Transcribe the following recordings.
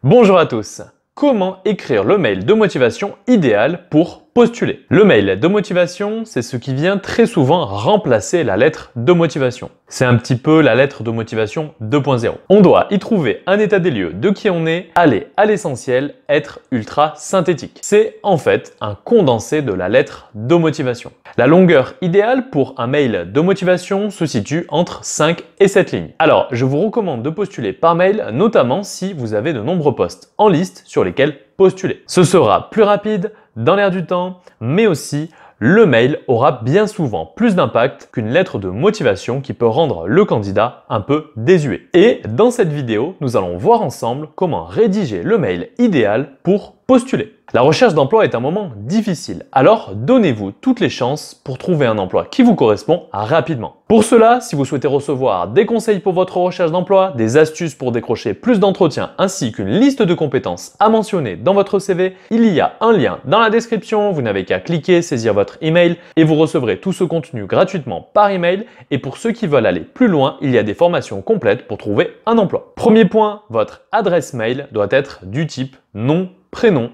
Bonjour à tous. Comment écrire le mail de motivation idéal pour postuler? Le mail de motivation, c'est ce qui vient très souvent remplacer la lettre de motivation. C'est un petit peu la lettre de motivation 2.0. On doit y trouver un état des lieux de qui on est, aller à l'essentiel, être ultra synthétique. C'est en fait un condensé de la lettre de motivation. La longueur idéale pour un mail de motivation se situe entre 5 et 7 lignes. Alors, je vous recommande de postuler par mail, notamment si vous avez de nombreux postes en liste sur lesquels postuler. Ce sera plus rapide, dans l'air du temps, mais aussi le mail aura bien souvent plus d'impact qu'une lettre de motivation qui peut rendre le candidat un peu désuet. Et dans cette vidéo, nous allons voir ensemble comment rédiger le mail idéal pour postuler. La recherche d'emploi est un moment difficile, alors donnez-vous toutes les chances pour trouver un emploi qui vous correspond rapidement. Pour cela, si vous souhaitez recevoir des conseils pour votre recherche d'emploi, des astuces pour décrocher plus d'entretiens ainsi qu'une liste de compétences à mentionner dans votre CV, il y a un lien dans la description, vous n'avez qu'à cliquer, saisir votre email et vous recevrez tout ce contenu gratuitement par email. Et pour ceux qui veulent aller plus loin, il y a des formations complètes pour trouver un emploi. Premier point, votre adresse mail doit être du type nom, prénom,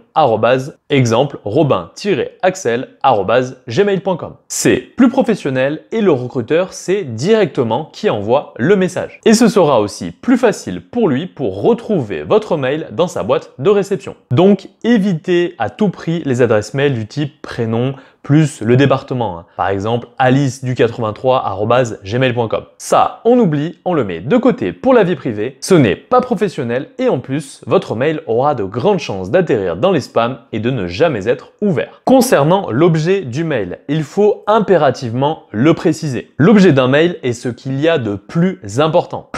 exemple, robin-axel@gmail.com. C'est plus professionnel et le recruteur sait directement qui envoie le message. Et ce sera aussi plus facile pour lui pour retrouver votre mail dans sa boîte de réception. Donc, évitez à tout prix les adresses mail du type prénom plus le département. Par exemple, alice83@gmail.com. Ça, on oublie, on le met de côté pour la vie privée. Ce n'est pas professionnel et en plus, votre mail aura de grandes chances d'atterrir dans les spams et de ne jamais être ouvert. Concernant l'objet du mail, il faut impérativement le préciser. L'objet d'un mail est ce qu'il y a de plus important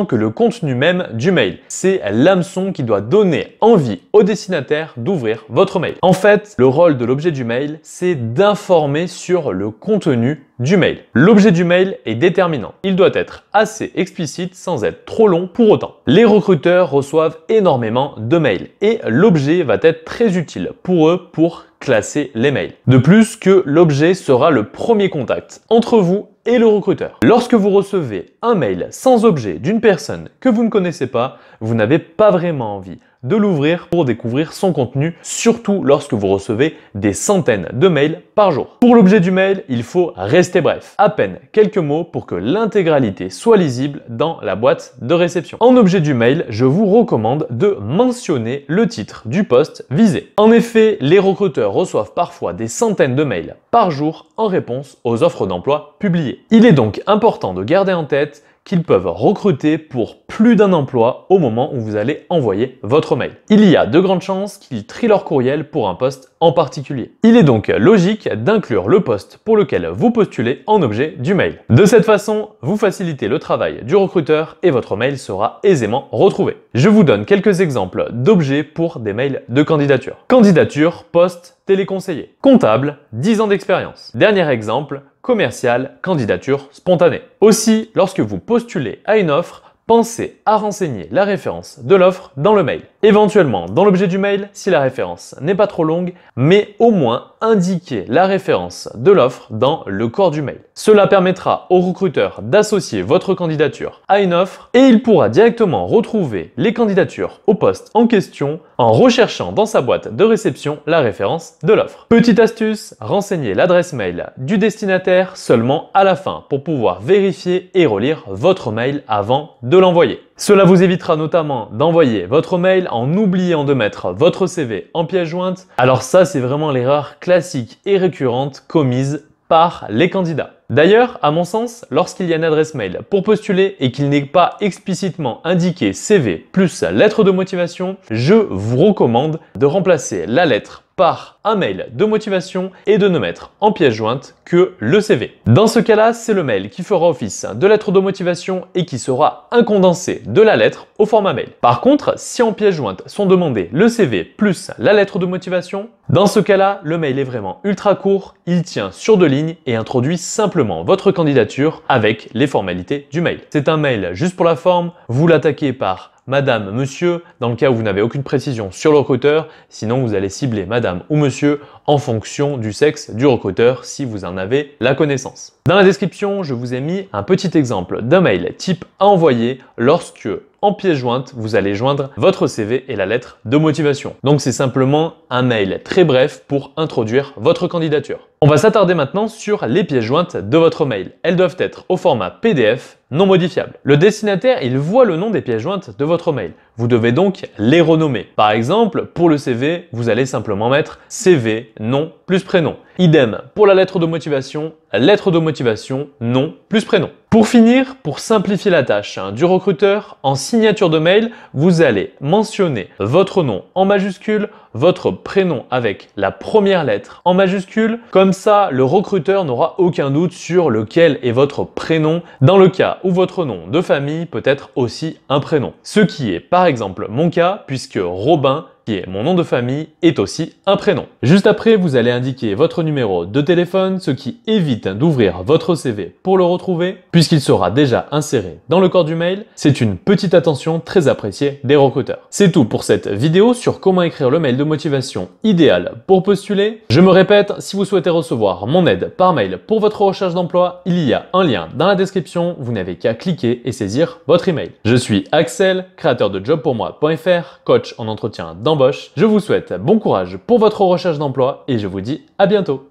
que le contenu même du mail. C'est l'hameçon qui doit donner envie au destinataire d'ouvrir votre mail. En fait, le rôle de l'objet du mail, c'est d'informer sur le contenu du mail. L'objet du mail est déterminant. Il doit être assez explicite sans être trop long pour autant. Les recruteurs reçoivent énormément de mails et l'objet va être très utile pour eux pour classer les mails. De plus que l'objet sera le premier contact entre vous et le recruteur. Lorsque vous recevez un mail sans objet d'une personne que vous ne connaissez pas, vous n'avez pas vraiment envie de l'ouvrir pour découvrir son contenu, surtout lorsque vous recevez des centaines de mails par jour. Pour l'objet du mail, il faut rester bref, à peine quelques mots pour que l'intégralité soit lisible dans la boîte de réception. En objet du mail, je vous recommande de mentionner le titre du poste visé. En effet, les recruteurs reçoivent parfois des centaines de mails par jour en réponse aux offres d'emploi publiées. Il est donc important de garder en tête qu'ils peuvent recruter pour plus d'un emploi au moment où vous allez envoyer votre mail. Il y a de grandes chances qu'ils trient leur courriel pour un poste en particulier. Il est donc logique d'inclure le poste pour lequel vous postulez en objet du mail. De cette façon, vous facilitez le travail du recruteur et votre mail sera aisément retrouvé. Je vous donne quelques exemples d'objets pour des mails de candidature. Candidature, poste, téléconseiller. Comptable, 10 ans d'expérience. Dernier exemple, commercial, candidature spontanée. Aussi, lorsque vous postulez à une offre, pensez à renseigner la référence de l'offre dans le mail. Éventuellement, dans l'objet du mail, si la référence n'est pas trop longue, mais au moins indiquer la référence de l'offre dans le corps du mail. Cela permettra au recruteur d'associer votre candidature à une offre et il pourra directement retrouver les candidatures au poste en question en recherchant dans sa boîte de réception la référence de l'offre. Petite astuce, renseignez l'adresse mail du destinataire seulement à la fin pour pouvoir vérifier et relire votre mail avant de l'envoyer. Cela vous évitera notamment d'envoyer votre mail en oubliant de mettre votre CV en pièce jointe. Alors ça, c'est vraiment l'erreur classique et récurrente commise par les candidats. D'ailleurs, à mon sens, lorsqu'il y a une adresse mail pour postuler et qu'il n'est pas explicitement indiqué CV plus lettre de motivation, je vous recommande de remplacer la lettre par un mail de motivation et de ne mettre en pièce jointe que le CV. Dans ce cas-là, c'est le mail qui fera office de lettre de motivation et qui sera un condensé de la lettre au format mail. Par contre, si en pièce jointe sont demandés le CV plus la lettre de motivation, dans ce cas-là, le mail est vraiment ultra court, il tient sur 2 lignes et introduit simplement votre candidature avec les formalités du mail. C'est un mail juste pour la forme, vous l'attaquez par Madame, Monsieur, dans le cas où vous n'avez aucune précision sur le recruteur, sinon vous allez cibler Madame ou Monsieur en fonction du sexe du recruteur si vous en avez la connaissance. Dans la description, je vous ai mis un petit exemple d'un mail type à envoyer lorsque en pièce jointe, vous allez joindre votre CV et la lettre de motivation. Donc c'est simplement un mail très bref pour introduire votre candidature. On va s'attarder maintenant sur les pièces jointes de votre mail. Elles doivent être au format PDF non modifiable. Le destinataire, il voit le nom des pièces jointes de votre mail. Vous devez donc les renommer. Par exemple, pour le CV, vous allez simplement mettre CV, nom, plus prénom. Idem pour la lettre de motivation, nom, plus prénom. Pour finir, pour simplifier la tâche du recruteur, en signature de mail, vous allez mentionner votre nom en majuscule, votre prénom avec la première lettre en majuscule. Comme ça, le recruteur n'aura aucun doute sur lequel est votre prénom dans le cas où votre nom de famille peut être aussi un prénom. Ce qui est par exemple mon cas puisque Robin, qui est mon nom de famille, est aussi un prénom. Juste après, vous allez indiquer votre numéro de téléphone, ce qui évite d'ouvrir votre CV pour le retrouver, puisqu'il sera déjà inséré dans le corps du mail. C'est une petite attention très appréciée des recruteurs. C'est tout pour cette vidéo sur comment écrire le mail de motivation idéal pour postuler. Je me répète, si vous souhaitez recevoir mon aide par mail pour votre recherche d'emploi, il y a un lien dans la description, vous n'avez qu'à cliquer et saisir votre email. Je suis Axel, créateur de jobpourmoi.fr, coach en entretien d'embauche. Je vous souhaite bon courage pour votre recherche d'emploi et je vous dis à bientôt.